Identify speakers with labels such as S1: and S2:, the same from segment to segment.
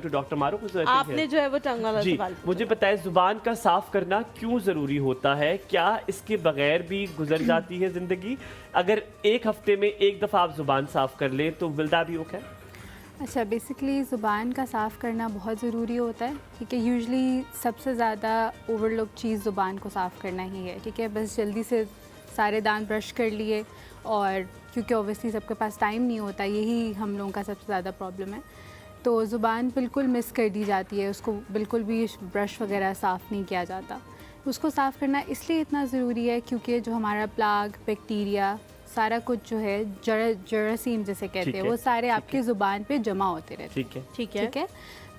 S1: to Dr. Maruf, who's working
S2: आपने
S1: here.
S2: जो है वो टंग वाला
S1: जी,
S2: सवाल पूछा।
S1: मुझे बताएं जुबान का साफ करना क्यों ज़रूरी होता है? क्या इसके बगैर भी गुजर जाती है ज़िंदगी? अगर एक हफ्ते में एक दफ़ा आप जुबान साफ कर लें तो विल दैट बी ओके?
S3: अच्छा, बेसिकली ज़ुबान का साफ़ करना बहुत ज़रूरी होता है, ठीक है। यूजुअली सबसे ज़्यादा ओवरलुक चीज़ ज़ुबान को साफ़ करना ही है, ठीक है। बस जल्दी से सारे दांत ब्रश कर लिए, और क्योंकि ओबियसली सबके पास टाइम नहीं होता, यही हम लोगों का सबसे ज़्यादा प्रॉब्लम है। तो ज़ुबान बिल्कुल मिस कर दी जाती है, उसको बिल्कुल भी ब्रश वगैरह साफ़ नहीं किया जाता। उसको साफ़ करना इसलिए इतना ज़रूरी है क्योंकि जो हमारा प्लाग, बैक्टीरिया, सारा कुछ जो है जरासीम जिसे कहते हैं, वो सारे आपकी ज़ुबान पे जमा होते रहते हैं।
S1: ठीक है।
S2: ठीक है।
S3: ठीक है।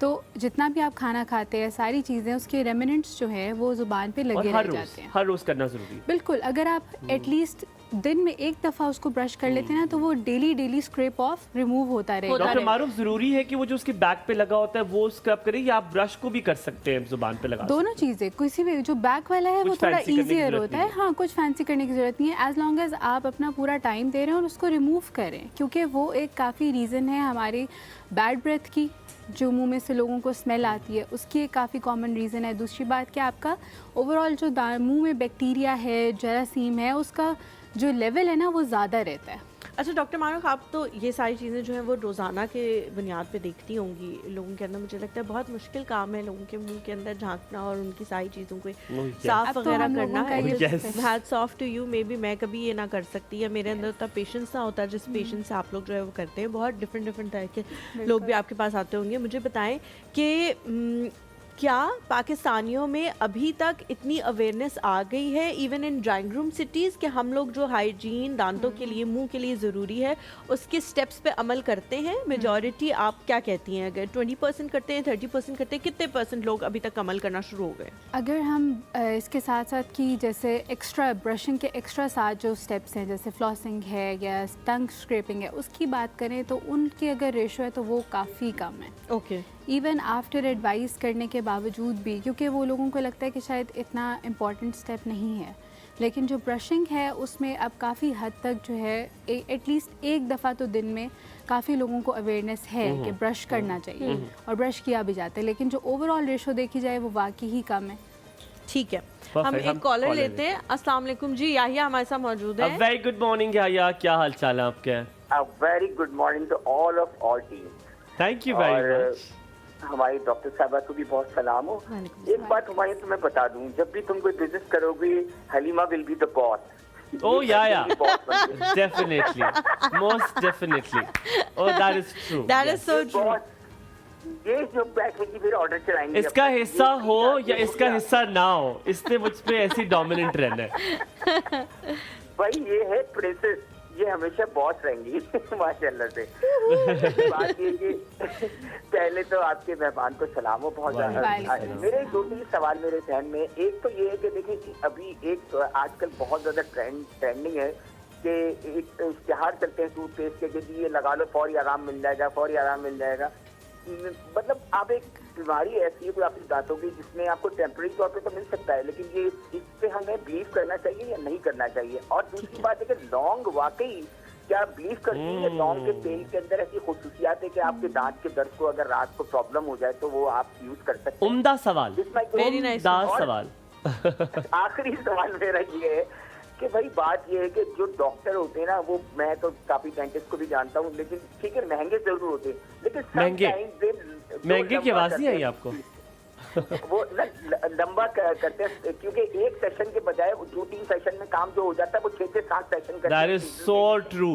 S3: तो जितना भी आप खाना खाते हैं, सारी चीज़ें, उसके रेमिनेंट्स जो है वो ज़ुबान पे
S1: और
S3: लगे
S1: हर
S3: रह
S1: रोज़
S3: जाते हैं।
S1: हर रोज़ करना ज़रूरी है।
S3: बिल्कुल, अगर आप एटलीस्ट दिन में एक दफ़ा उसको ब्रश कर लेते हैं ना, तो वो डेली स्क्रैप ऑफ रिमूव होता रहेगा।
S1: डॉक्टर मारूफ, ज़रूरी है कि वो जो उसके बैक पे लगा होता है वो स्क्रब करें, या आप ब्रश को भी कर सकते हैं जुबान पे लगा?
S3: दोनों चीज़ें, किसी भी जो बैक वाला है वो
S1: कुछ
S3: थोड़ा
S1: fancy करने की
S3: ईजियर
S1: ज़रूरत
S3: होता
S1: नहीं
S3: है। हाँ, कुछ फैंसी करने की ज़रूरत नहीं है, एज लॉन्ग एज आप अपना पूरा टाइम दे रहे हैं और उसको रिमूव करें, क्योंकि वो एक काफ़ी रीज़न है हमारी बैड ब्रेथ की, जो मुंह में से लोगों को स्मेल आती है, उसकी एक काफ़ी कॉमन रीज़न है। दूसरी बात कि आपका ओवरऑल जो मुंह में बैक्टीरिया है, जरासीम है, उसका जो लेवल है ना वो ज़्यादा रहता है।
S2: अच्छा डॉक्टर मारूफ, आप तो ये सारी चीज़ें जो हैं वो रोज़ाना के बुनियाद पे देखती होंगी लोगों के अंदर। मुझे लगता है बहुत मुश्किल काम है लोगों के मुंह के अंदर झांकना और उनकी सारी चीज़ों को साफ
S3: अब तो
S2: वगैरह
S3: हम लोगों
S2: करना
S3: का
S2: है।
S3: ये
S2: hats off to you, maybe मैं कभी ये ना कर सकती, या मेरे अंदर उतना पेशेंस ना होता जिस पेशेंस से आप लोग जो है वो करते हैं। बहुत डिफरेंट तरह के लोग भी आपके पास आते होंगे। मुझे बताएं कि क्या पाकिस्तानियों में अभी तक इतनी अवेयरनेस आ गई है even in drawing room cities कि हम लोग जो हाइजीन दांतों के लिए, मुंह के लिए ज़रूरी है, उसके स्टेप्स पे अमल करते हैं? मेजॉरिटी आप क्या कहती हैं? अगर 20% करते हैं, 30% करते हैं, कितने परसेंट लोग अभी तक अमल करना शुरू हो गए?
S3: अगर हम इसके साथ साथ कि जैसे एक्स्ट्रा ब्रशिंग के एक्स्ट्रा साथ जो स्टेप्स हैं, जैसे फ्लॉसिंग है या टंग स्क्रैपिंग है, उसकी बात करें तो उनकी अगर रेशो है तो वो काफ़ी कम है।
S2: ओके।
S3: इवन आफ्टर एडवाइस करने के बावजूद भी, क्योंकि वो लोगों को लगता है कि शायद इतना इम्पॉर्टेंट स्टेप नहीं है, लेकिन जो ब्रशिंग है उसमें अब काफ़ी हद तक जो है एटलीस्ट एक दफ़ा तो दिन में काफ़ी लोगों को अवेयरनेस है कि ब्रश करना चाहिए, और ब्रश किया भी जाता है, लेकिन जो ओवरऑल रेशो देखी जाए वो वाकई ही कम है।
S2: ठीक है, हम एक कॉलर लेते हैं। अस्सलाम वालेकुम जी, याहिया हमारे साथ मौजूद है।
S1: वेरी गुड मॉर्निंग याहिया, क्या हाल चाल है आपके?
S4: A very good morning to all of our team.
S1: Thank you very
S4: और
S1: मच।
S4: हमारी डॉक्टर साहबा को भी बहुत सलाम हो।
S2: वालेकुम
S4: एक बात हमारी तुम्हें बता दूं, जब भी तुम कोई बिजनेस करोगे, Halima will be the boss.
S1: Oh yeah, definitely, most definitely. Oh, that is true.
S2: That is so true.
S4: ये जो बैठे की फिर ऑर्डर चलाएंगे।
S1: इसका हिस्सा हो या इसका हिस्सा ना हो, इसने मुझ पे ऐसी डोमिनेंट रहना है।
S4: भाई ये है प्रिंसेस, ये हमेशा बॉस रहेंगी माशाल्लाह से। बात ये कि पहले तो आपके मेहमान को सलाम हो बहुत ज्यादा। मेरे 2-3 सवाल मेरे ध्यान में। एक तो ये है कि देखिए कि अभी एक आजकल बहुत ज्यादा ट्रेंडिंग है कि एक इश्तिहार चलते हैं टूथपेस्ट के कि ये लगा लो फौरी आराम मिल जाएगा, फौरी आराम मिल जाएगा। मतलब आप एक बीमारी ऐसी है कोई आपकी दांतों की जिसमें आपको टेम्परेरी तौर पे तो मिल सकता है, लेकिन ये इस पे हमें बिलीव करना चाहिए या नहीं करना चाहिए? और दूसरी बात है कि लौंग वाकई क्या आप बिलीव करती है लौंग के तेल के अंदर ऐसी खुसूसियात है कि आपके दांत के दर्द को अगर रात को प्रॉब्लम हो जाए तो वो आप यूज कर सकते हैं?
S1: उम्दा सवाल,
S2: Very nice.
S1: उम्दा सवाल।
S4: आखिरी सवाल मेरा ये है कि भाई बात ये है कि जो डॉक्टर होते हैं ना, वो मैं तो काफी डेंटिस्ट को भी जानता हूँ, लेकिन ठीक है महंगे जरूर होते हैं, लेकिन
S1: महंगे की आवाज नहीं आई आपको?
S4: वो लंबा करते हैं, क्योंकि एक सेशन के बजाय 2-3 सेशन में काम जो हो जाता है वो 6-7 सेशन करते हैं।
S1: That is so true.